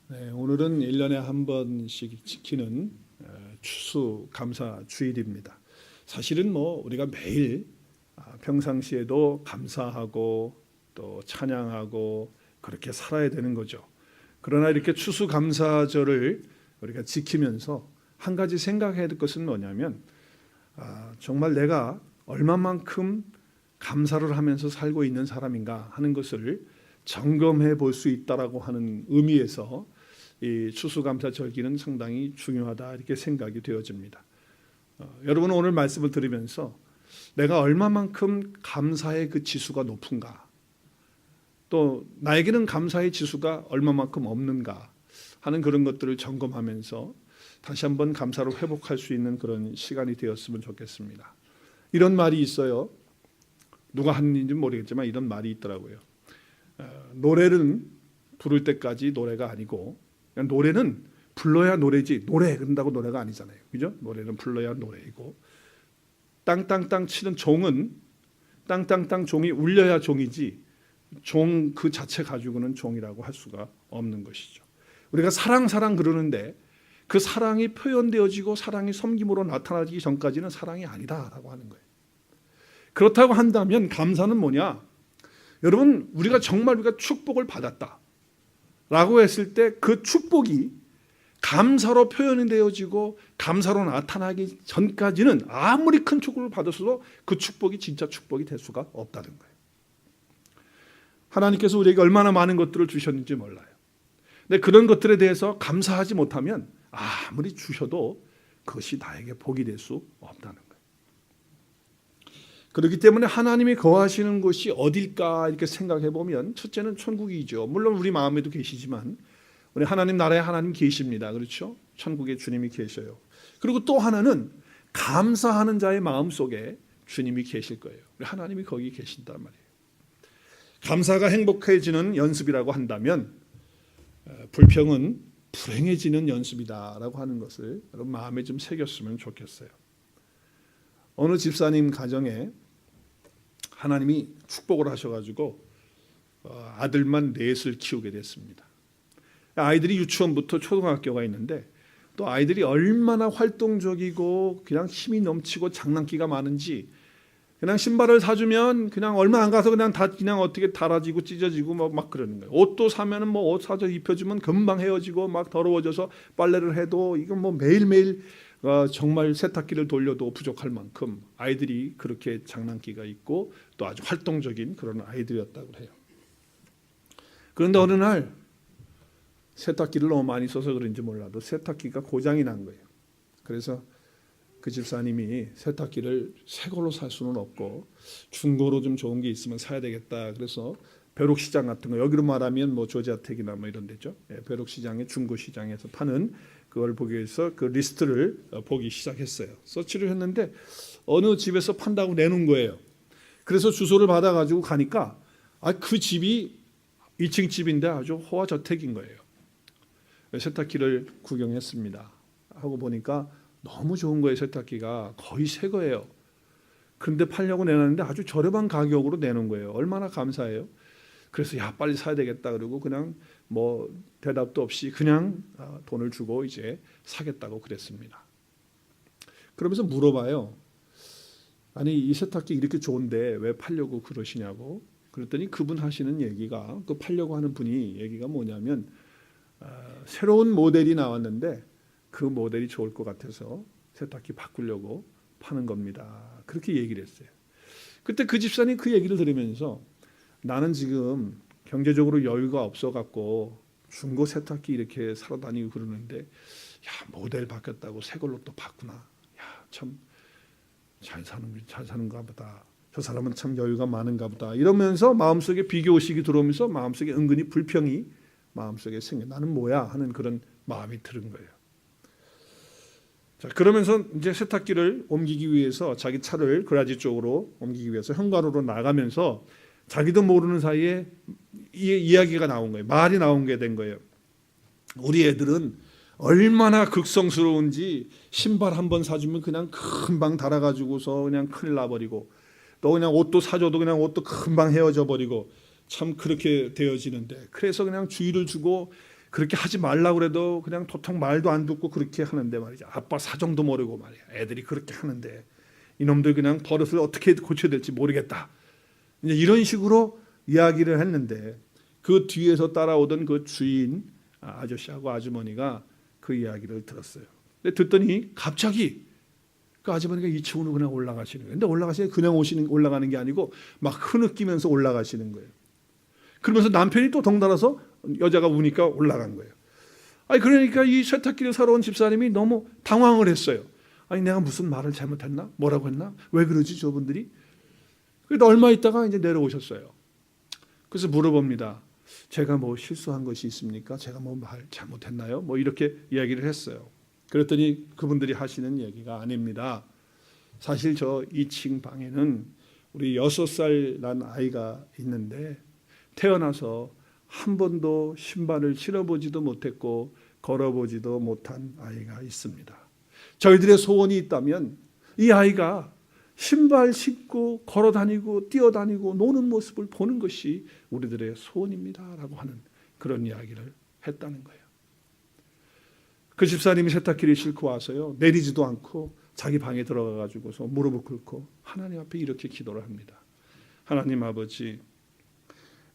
네, 오늘은 1년에 한 번씩 지키는 추수감사 주일입니다. 사실은 우리가 매일 평상시에도 감사하고 또 찬양하고 그렇게 살아야 되는 거죠. 그러나 이렇게 추수감사절을 우리가 지키면서 한 가지 생각해야 될 것은 뭐냐면 정말 내가 얼마만큼 감사를 하면서 살고 있는 사람인가 하는 것을 점검해 볼 수 있다라고 하는 의미에서 이 추수감사 절기는 상당히 중요하다 이렇게 생각이 되어집니다. 여러분 오늘 말씀을 들으면서 내가 얼마만큼 감사의 그 지수가 높은가, 또 나에게는 감사의 지수가 얼마만큼 없는가 하는 그런 것들을 점검하면서 다시 한번 감사로 회복할 수 있는 그런 시간이 되었으면 좋겠습니다. 이런 말이 있어요. 누가 하는지 모르겠지만 이런 말이 있더라고요. 노래는 부를 때까지 노래가 아니고, 노래는 불러야 노래지, 노래 그런다고 노래가 아니잖아요. 그죠? 노래는 불러야 노래이고, 땅땅땅 치는 종은 땅땅땅 종이 울려야 종이지, 종 그 자체 가지고는 종이라고 할 수가 없는 것이죠. 우리가 사랑 그러는데 그 사랑이 표현되어지고 사랑이 섬김으로 나타나기 전까지는 사랑이 아니다라고 하는 거예요. 그렇다고 한다면 감사는 뭐냐? 여러분, 우리가 정말 축복을 받았다 라고 했을 때 그 축복이 감사로 표현이 되어지고 감사로 나타나기 전까지는 아무리 큰 축복을 받았어도 그 축복이 진짜 축복이 될 수가 없다는 거예요. 하나님께서 우리에게 얼마나 많은 것들을 주셨는지 몰라요. 근데 그런 것들에 대해서 감사하지 못하면 아무리 주셔도 그것이 나에게 복이 될 수 없다는 거예요. 그렇기 때문에 하나님이 거하시는 곳이 어딜까 이렇게 생각해 보면 첫째는 천국이죠. 물론 우리 마음에도 계시지만 우리 하나님 나라에 하나님 계십니다. 그렇죠? 천국에 주님이 계셔요. 그리고 또 하나는 감사하는 자의 마음 속에 주님이 계실 거예요. 하나님이 거기 계신단 말이에요. 감사가 행복해지는 연습이라고 한다면 불평은 불행해지는 연습이다라고 하는 것을 여러분 마음에 좀 새겼으면 좋겠어요. 어느 집사님 가정에 하나님이 축복을 하셔가지고 아들만 넷을 키우게 됐습니다. 아이들이 유치원부터 초등학교가 있는데 또 아이들이 얼마나 활동적이고 그냥 힘이 넘치고 장난기가 많은지, 그냥 신발을 사주면 그냥 얼마 안 가서 그냥 다 그냥 어떻게 달아지고 찢어지고 막 그러는 거예요. 옷도 사면은 옷 사서 입혀주면 금방 헤어지고 막 더러워져서 빨래를 해도 이건 매일매일 정말 세탁기를 돌려도 부족할 만큼 아이들이 그렇게 장난기가 있고 또 아주 활동적인 그런 아이들이었다고 해요. 그런데 어느 날 세탁기를 너무 많이 써서 그런지 몰라도 세탁기가 고장이 난 거예요. 그래서 그 집사님이 세탁기를 새 걸로 살 수는 없고 중고로 좀 좋은 게 있으면 사야 되겠다. 그래서 벼룩시장 같은 거, 여기로 말하면 조지아텍이나 이런 데죠. 벼룩시장의 중고시장에서 파는 그걸 보기 위해서 그 리스트를 보기 시작했어요. 서치를 했는데 어느 집에서 판다고 내놓은 거예요. 그래서 주소를 받아가지고 가니까 그 집이 2층 집인데 아주 호화저택인 거예요. 세탁기를 구경했습니다. 하고 보니까 너무 좋은 거예요. 세탁기가 거의 새 거예요. 그런데 팔려고 내놨는데 아주 저렴한 가격으로 내놓은 거예요. 얼마나 감사해요. 그래서 빨리 사야 되겠다 그러고 그냥 대답도 없이 그냥 돈을 주고 이제 사겠다고 그랬습니다. 그러면서 물어봐요. 아니 이 세탁기 이렇게 좋은데 왜 팔려고 그러시냐고. 그랬더니 그분 하시는 얘기가, 그 팔려고 하는 분이 얘기가 뭐냐면 새로운 모델이 나왔는데 그 모델이 좋을 것 같아서 세탁기 바꾸려고 파는 겁니다. 그렇게 얘기를 했어요. 그때 그 집사님 그 얘기를 들으면서 나는 지금 경제적으로 여유가 없어갖고 중고 세탁기 이렇게 사러 다니고 그러는데 모델 바뀌었다고 새 걸로 또 바꾸나. 참 잘 사는가 보다. 저 사람은 참 여유가 많은가 보다. 이러면서 마음속에 비교의식이 들어오면서 마음속에 은근히 불평이 마음속에 생겨. 나는 뭐야 하는 그런 마음이 드는 거예요. 자, 그러면서 이제 세탁기를 옮기기 위해서 자기 차를 그라지 쪽으로 옮기기 위해서 현관으로 나가면서 자기도 모르는 사이에 이야기가 나온 거예요. 말이 나온 게 된 거예요. 우리 애들은 얼마나 극성스러운지 신발 한 번 사주면 그냥 금방 달아가지고서 그냥 큰일 나버리고, 또 그냥 옷도 사줘도 그냥 옷도 금방 헤어져 버리고 참 그렇게 되어지는데, 그래서 그냥 주의를 주고 그렇게 하지 말라고 그래도 그냥 도통 말도 안 듣고 그렇게 하는데 말이죠. 아빠 사정도 모르고 말이야. 애들이 그렇게 하는데 이놈들 그냥 버릇을 어떻게 고쳐야 될지 모르겠다. 이제 이런 식으로 이야기를 했는데 그 뒤에서 따라오던 그 주인 아저씨하고 아주머니가 그 이야기를 들었어요. 근데 듣더니 갑자기 그 아주머니가 2층으로 그냥 올라가시는 거예요. 근데 올라가시는 그냥 올라가는 게 아니고 막 흐느끼면서 올라가시는 거예요. 그러면서 남편이 또 덩달아서 여자가 우니까 올라간 거예요. 아니 그러니까 이 세탁기를 사러 온 집사님이 너무 당황을 했어요. 아니 내가 무슨 말을 잘못했나? 뭐라고 했나? 왜 그러지 저분들이? 그래도 얼마 있다가 이제 내려오셨어요. 그래서 물어봅니다. 제가 뭐 실수한 것이 있습니까? 제가 뭐 말 잘못했나요? 뭐 이렇게 이야기를 했어요. 그랬더니 그분들이 하시는 얘기가 아닙니다. 사실 저 2층 방에는 우리 6살 난 아이가 있는데 태어나서 한 번도 신발을 신어보지도 못했고 걸어보지도 못한 아이가 있습니다. 저희들의 소원이 있다면 이 아이가 신발 신고 걸어다니고 뛰어다니고 노는 모습을 보는 것이 우리들의 소원입니다 라고 하는 그런 이야기를 했다는 거예요. 그 집사님이 세탁기를 싣고 와서요 내리지도 않고 자기 방에 들어가 가지고서 무릎을 꿇고 하나님 앞에 이렇게 기도를 합니다. 하나님 아버지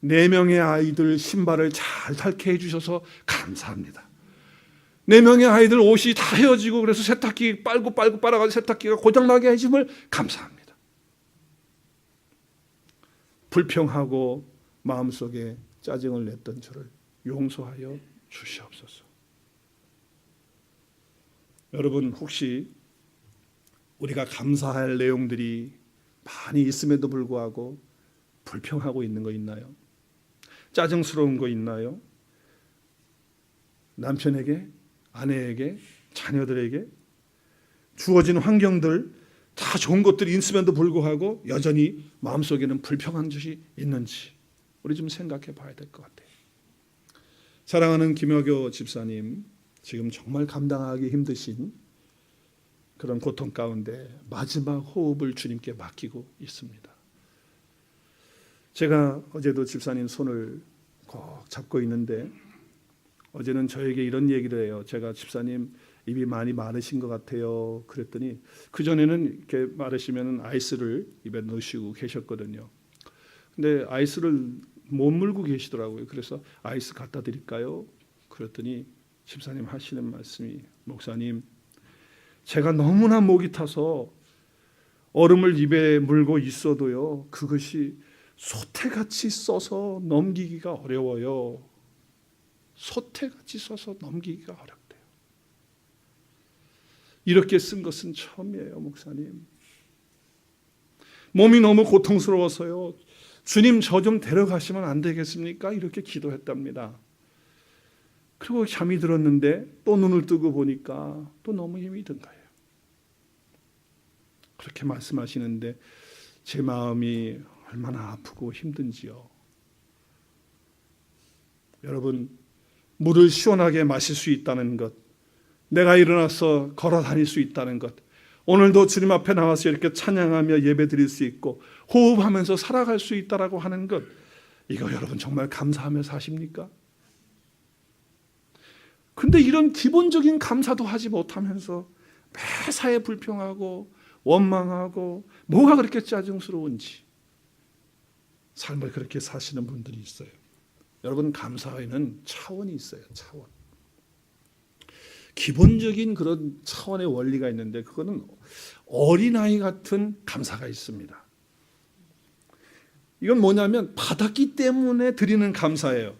4명의 아이들 신발을 잘 닳게 해주셔서 감사합니다. 4명의 아이들 옷이 다 헤어지고 그래서 세탁기 빨고 빨아가지고 세탁기가 고장나게 해주심을 감사합니다. 불평하고 마음속에 짜증을 냈던 저를 용서하여 주시옵소서. 여러분 혹시 우리가 감사할 내용들이 많이 있음에도 불구하고 불평하고 있는 거 있나요? 짜증스러운 거 있나요? 남편에게, 아내에게, 자녀들에게 주어진 환경들 다 좋은 것들이 있음에도 불구하고 여전히 마음속에는 불평한 것이 있는지 우리 좀 생각해 봐야 될 것 같아요. 사랑하는 김여교 집사님, 지금 정말 감당하기 힘드신 그런 고통 가운데 마지막 호흡을 주님께 맡기고 있습니다. 제가 어제도 집사님 손을 꼭 잡고 있는데 어제는 저에게 이런 얘기를 해요. 제가 집사님 입이 많이 마르신 것 같아요. 그랬더니 그전에는 이렇게 마르시면 아이스를 입에 넣으시고 계셨거든요. 근데 아이스를 못 물고 계시더라고요. 그래서 아이스 갖다 드릴까요? 그랬더니 집사님 하시는 말씀이 목사님 제가 너무나 목이 타서 얼음을 입에 물고 있어도요. 그것이 소태같이 써서 넘기기가 어려워요. 소태같이 써서 넘기기가 어렵대요. 이렇게 쓴 것은 처음이에요, 목사님. 몸이 너무 고통스러워서요. 주님 저 좀 데려가시면 안 되겠습니까? 이렇게 기도했답니다. 그리고 잠이 들었는데 또 눈을 뜨고 보니까 또 너무 힘이 든 거예요. 그렇게 말씀하시는데 제 마음이 얼마나 아프고 힘든지요. 여러분, 물을 시원하게 마실 수 있다는 것, 내가 일어나서 걸어 다닐 수 있다는 것, 오늘도 주님 앞에 나와서 이렇게 찬양하며 예배 드릴 수 있고 호흡하면서 살아갈 수 있다라고 하는 것, 이거 여러분 정말 감사하며 사십니까? 근데 이런 기본적인 감사도 하지 못하면서 매사에 불평하고 원망하고 뭐가 그렇게 짜증스러운지 삶을 그렇게 사시는 분들이 있어요. 여러분 감사에는 차원이 있어요. 차원. 기본적인 그런 차원의 원리가 있는데 그거는 어린아이 같은 감사가 있습니다. 이건 뭐냐면 받았기 때문에 드리는 감사예요.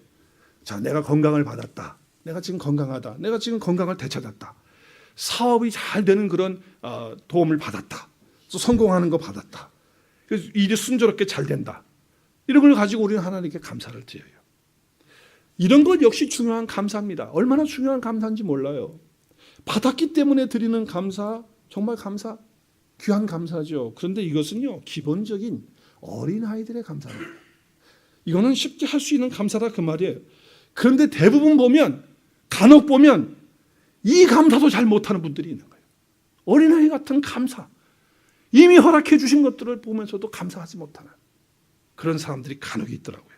자, 내가 건강을 받았다. 내가 지금 건강하다. 내가 지금 건강을 되찾았다. 사업이 잘 되는 그런 도움을 받았다. 또 성공하는 거 받았다. 그래서 일이 순조롭게 잘 된다. 이런 걸 가지고 우리는 하나님께 감사를 드려요. 이런 것 역시 중요한 감사입니다. 얼마나 중요한 감사인지 몰라요. 받았기 때문에 드리는 감사, 정말 감사, 귀한 감사죠. 그런데 이것은요, 기본적인 어린아이들의 감사입니다. 이거는 쉽게 할 수 있는 감사다 그 말이에요. 그런데 대부분 보면, 간혹 보면 이 감사도 잘 못하는 분들이 있는 거예요. 어린아이 같은 감사, 이미 허락해 주신 것들을 보면서도 감사하지 못하는 그런 사람들이 간혹 있더라고요.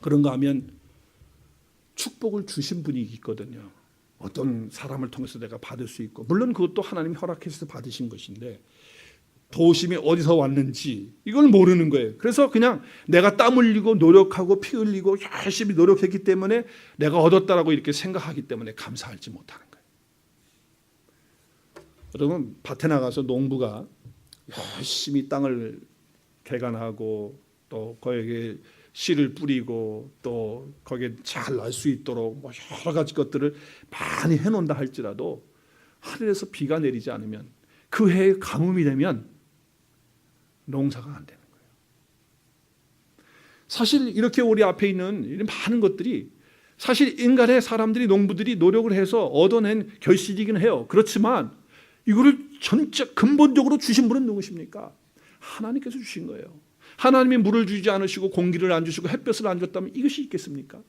그런가 하면 축복을 주신 분이 있거든요. 어떤 사람을 통해서 내가 받을 수 있고, 물론 그것도 하나님이 허락해서 받으신 것인데 도우심이 어디서 왔는지 이걸 모르는 거예요. 그래서 그냥 내가 땀 흘리고 노력하고 피 흘리고 열심히 노력했기 때문에 내가 얻었다라고 이렇게 생각하기 때문에 감사하지 못하는 거예요. 여러분, 밭에 나가서 농부가 열심히 땅을 개간하고 또 거기에 씨를 뿌리고 또 거기에 잘 날 수 있도록 뭐 여러 가지 것들을 많이 해놓는다 할지라도 하늘에서 비가 내리지 않으면 그 해에 가뭄이 되면 농사가 안 되는 거예요. 사실 이렇게 우리 앞에 있는 이런 많은 것들이 사실 인간의 사람들이 농부들이 노력을 해서 얻어낸 결실이긴 해요. 그렇지만 이거를 전체 근본적으로 주신 분은 누구십니까? 하나님께서 주신 거예요. 하나님이 물을 주지 않으시고 공기를 안 주시고 햇볕을 안 줬다면 이것이 있겠습니까?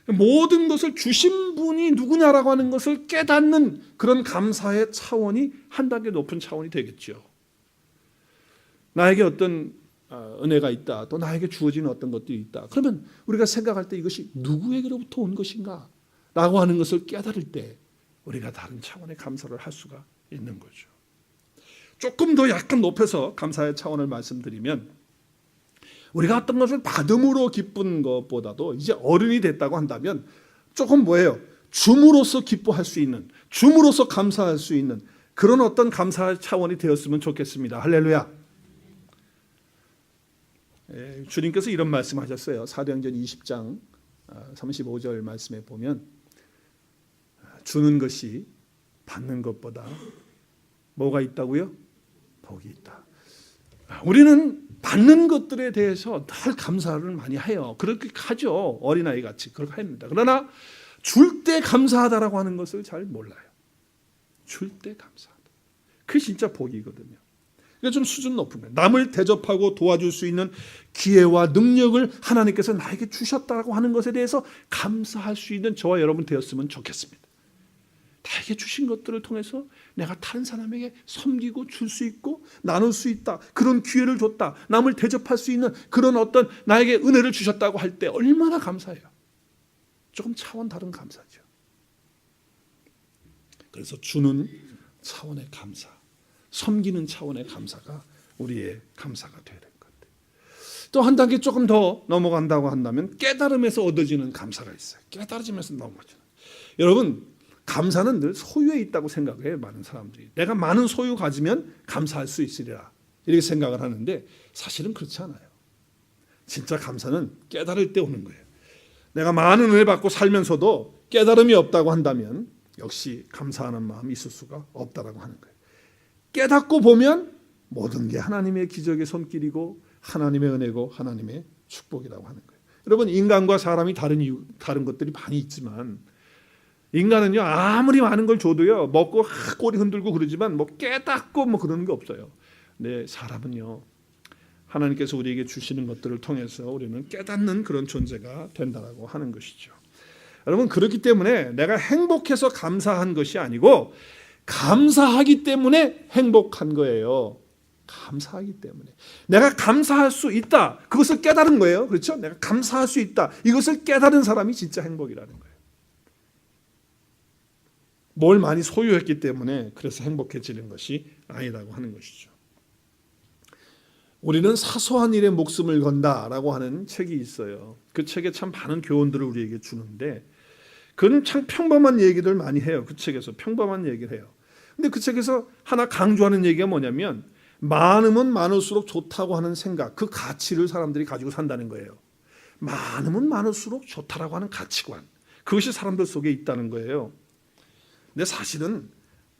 모든 것을 주신 분이 누구냐라고 하는 것을 깨닫는 그런 감사의 차원이 한 단계 높은 차원이 되겠죠. 나에게 어떤 은혜가 있다, 또 나에게 주어지는 어떤 것들이 있다. 그러면 우리가 생각할 때 이것이 누구에게로부터 온 것인가 라고 하는 것을 깨달을 때 우리가 다른 차원의 감사를 할 수가 있는 거죠. 조금 더 약간 높여서 감사의 차원을 말씀드리면, 우리가 어떤 것을 받음으로 기쁜 것보다도 이제 어른이 됐다고 한다면 조금 뭐예요? 줌으로써 기뻐할 수 있는, 줌으로써 감사할 수 있는 그런 어떤 감사의 차원이 되었으면 좋겠습니다. 할렐루야. 주님께서 이런 말씀하셨어요. 사도행전 20장 35절 말씀에 보면 주는 것이 받는 것보다 뭐가 있다고요? 복이 있다. 우리는 받는 것들에 대해서 늘 감사를 많이 해요. 그렇게 하죠. 어린아이 같이 그렇게 합니다. 그러나 줄 때 감사하다라고 하는 것을 잘 몰라요. 줄 때 감사하다. 그게 진짜 복이거든요. 그러니까 좀 수준 높은 거예요. 남을 대접하고 도와줄 수 있는 기회와 능력을 하나님께서 나에게 주셨다고 하는 것에 대해서 감사할 수 있는 저와 여러분 되었으면 좋겠습니다. 나에게 주신 것들을 통해서 내가 다른 사람에게 섬기고 줄 수 있고 나눌 수 있다. 그런 기회를 줬다. 남을 대접할 수 있는 그런 어떤 나에게 은혜를 주셨다고 할 때 얼마나 감사해요. 조금 차원 다른 감사죠. 그래서 주는 차원의 감사, 섬기는 차원의 감사가 우리의 감사가 되어야 될 것 같아요. 또 한 단계 조금 더 넘어간다고 한다면 깨달음에서 얻어지는 감사가 있어요. 깨달아지면서 넘어지는. 여러분, 감사는 늘 소유에 있다고 생각해요. 많은 사람들이 내가 많은 소유 가지면 감사할 수 있으리라 이렇게 생각을 하는데 사실은 그렇지 않아요. 진짜 감사는 깨달을 때 오는 거예요. 내가 많은 은혜 받고 살면서도 깨달음이 없다고 한다면 역시 감사하는 마음이 있을 수가 없다라고 하는 거예요. 깨닫고 보면 모든 게 하나님의 기적의 손길이고 하나님의 은혜고 하나님의 축복이라고 하는 거예요. 여러분, 인간과 사람이 다른 것들이 많이 있지만 인간은요, 아무리 많은 걸 줘도요, 먹고 꼬리 흔들고 그러지만 뭐 깨닫고 뭐 그러는 게 없어요. 근데 사람은요, 하나님께서 우리에게 주시는 것들을 통해서 우리는 깨닫는 그런 존재가 된다라고 하는 것이죠. 여러분, 그렇기 때문에 내가 행복해서 감사한 것이 아니고 감사하기 때문에 행복한 거예요. 감사하기 때문에 내가 감사할 수 있다. 그것을 깨달은 거예요. 그렇죠? 내가 감사할 수 있다. 이것을 깨달은 사람이 진짜 행복이라는 거예요. 뭘 많이 소유했기 때문에 그래서 행복해지는 것이 아니라고 하는 것이죠. 우리는 사소한 일에 목숨을 건다라고 하는 책이 있어요. 그 책에 참 많은 교훈들을 우리에게 주는데 그건 참 평범한 얘기들 많이 해요. 그 책에서 평범한 얘기를 해요. 근데 그 책에서 하나 강조하는 얘기가 뭐냐면 많으면 많을수록 좋다고 하는 생각, 그 가치를 사람들이 가지고 산다는 거예요. 많으면 많을수록 좋다라고 하는 가치관, 그것이 사람들 속에 있다는 거예요. 근데 사실은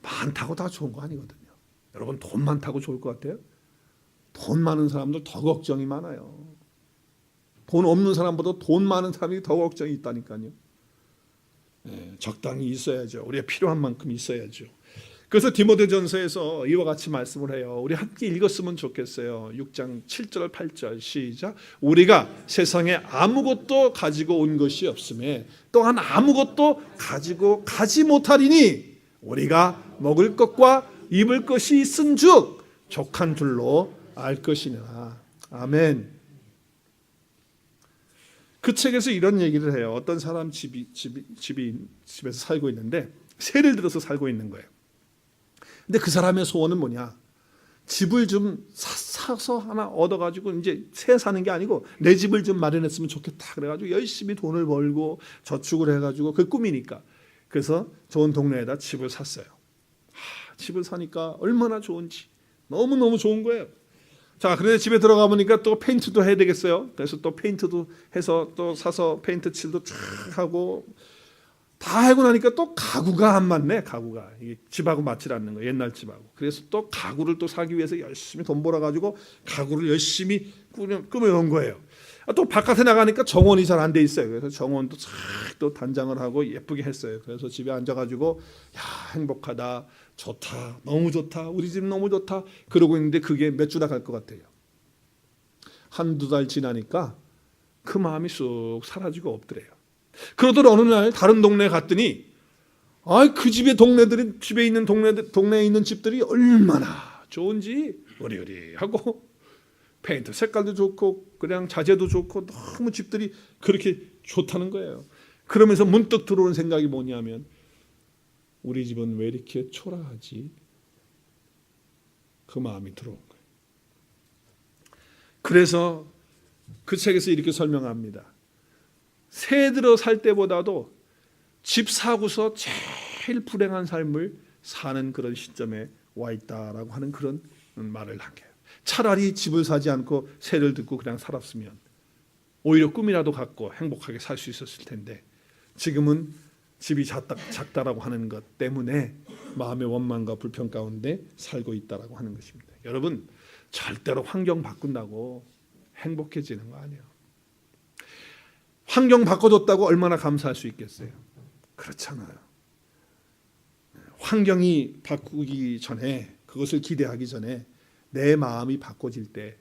많다고 다 좋은 거 아니거든요. 여러분, 돈 많다고 좋을 것 같아요? 돈 많은 사람들 더 걱정이 많아요. 돈 없는 사람보다 돈 많은 사람이 더 걱정이 있다니까요. 적당히 있어야죠. 우리가 필요한 만큼 있어야죠. 그래서 디모데전서에서 이와 같이 말씀을 해요. 우리 함께 읽었으면 좋겠어요. 6장 7절 8절 시작. 우리가 세상에 아무것도 가지고 온 것이 없음에 또한 아무것도 가지고 가지 못하리니 우리가 먹을 것과 입을 것이 있은즉 족한 줄로 알 것이니라. 아멘. 그 책에서 이런 얘기를 해요. 어떤 사람 집에서 살고 있는데 세를 들어서 살고 있는 거예요. 근데 그 사람의 소원은 뭐냐? 집을 좀 사서 하나 얻어가지고 이제 새 사는 게 아니고 내 집을 좀 마련했으면 좋겠다. 그래가지고 열심히 돈을 벌고 저축을 해가지고 그 꿈이니까. 그래서 좋은 동네에다 집을 샀어요. 집을 사니까 얼마나 좋은지 너무너무 좋은 거예요. 자, 그런데 집에 들어가 보니까 또 페인트도 해야 되겠어요. 그래서 또 페인트도 해서 또 사서 페인트 칠도 쫙 하고 다 하고 나니까 또 가구가 안 맞네. 가구가 이게 집하고 맞질 않는 거예요. 옛날 집하고. 그래서 또 가구를 또 사기 위해서 열심히 돈 벌어가지고 가구를 열심히 꾸며놓은 거예요. 또 바깥에 나가니까 정원이 잘 안 돼 있어요. 그래서 정원도 싹 또 단장을 하고 예쁘게 했어요. 그래서 집에 앉아가지고 야, 행복하다, 좋다, 너무 좋다, 우리 집 너무 좋다 그러고 있는데 그게 몇 주나 갈 것 같아요. 한두 달 지나니까 그 마음이 쑥 사라지고 없더래요. 그러더니 어느 날 다른 동네에 갔더니 그 집에 집에 있는 동네에 있는 집들이 얼마나 좋은지 어리어리하고 페인트 색깔도 좋고 그냥 자재도 좋고 너무 집들이 그렇게 좋다는 거예요. 그러면서 문득 들어오는 생각이 뭐냐면 우리 집은 왜 이렇게 초라하지? 그 마음이 들어온 거예요. 그래서 그 책에서 이렇게 설명합니다. 새 들어 살 때보다도 집 사고서 제일 불행한 삶을 사는 그런 시점에 와 있다라고 하는 그런 말을 한 거예요. 차라리 집을 사지 않고 새를 듣고 그냥 살았으면 오히려 꿈이라도 갖고 행복하게 살 수 있었을 텐데 지금은 집이 작다라고 하는 것 때문에 마음의 원망과 불평 가운데 살고 있다라고 하는 것입니다. 여러분, 절대로 환경 바꾼다고 행복해지는 거 아니에요. 환경 바꿔줬다고 얼마나 감사할 수 있겠어요? 그렇잖아요. 환경이 바꾸기 전에, 그것을 기대하기 전에 내 마음이 바꿔질 때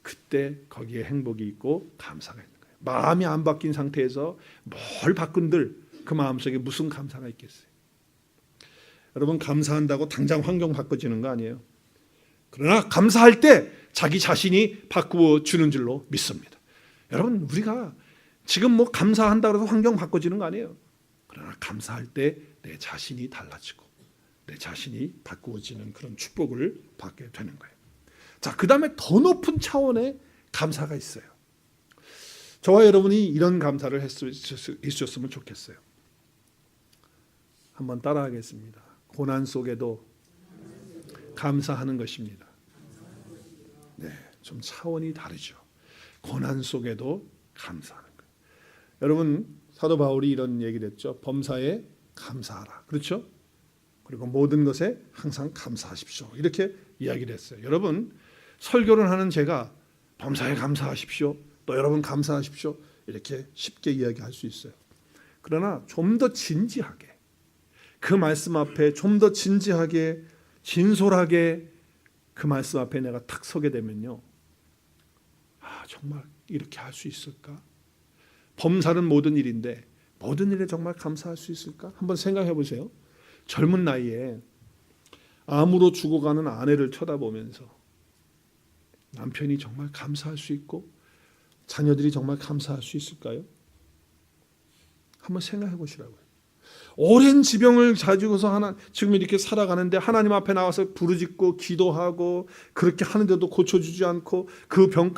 그때 거기에 행복이 있고 감사가 있는 거예요. 마음이 안 바뀐 상태에서 뭘 바꾼들 그 마음속에 무슨 감사가 있겠어요? 여러분, 감사한다고 당장 환경 바꿔지는 거 아니에요. 그러나 감사할 때 자기 자신이 바꾸어 주는 줄로 믿습니다. 여러분, 우리가 지금 뭐 감사한다고 해서 환경 바꿔지는 거 아니에요. 그러나 감사할 때 내 자신이 달라지고 내 자신이 바꾸어지는 그런 축복을 받게 되는 거예요. 자, 그 다음에 더 높은 차원의 감사가 있어요. 저와 여러분이 이런 감사를 해주셨으면 좋겠어요. 한번 따라하겠습니다. 고난 속에도 감사하는 것입니다. 네, 좀 차원이 다르죠. 고난 속에도 감사하는 거예요. 여러분, 사도 바울이 이런 얘기를 했죠. 범사에 감사하라. 그렇죠? 그리고 모든 것에 항상 감사하십시오. 이렇게 이야기를 했어요. 여러분, 설교를 하는 제가 범사에 감사하십시오. 또 여러분 감사하십시오. 이렇게 쉽게 이야기할 수 있어요. 그러나 좀 더 진지하게 그 말씀 앞에 좀 더 진지하게 진솔하게 그 말씀 앞에 내가 탁 서게 되면요. 정말 이렇게 할 수 있을까? 범사는 모든 일인데 모든 일에 정말 감사할 수 있을까? 한번 생각해 보세요. 젊은 나이에 암으로 죽어가는 아내를 쳐다보면서 남편이 정말 감사할 수 있고 자녀들이 정말 감사할 수 있을까요? 한번 생각해 보시라고요. 오랜 지병을 가지고서 지금 이렇게 살아가는데 하나님 앞에 나와서 부르짖고 기도하고 그렇게 하는데도 고쳐주지 않고 그 병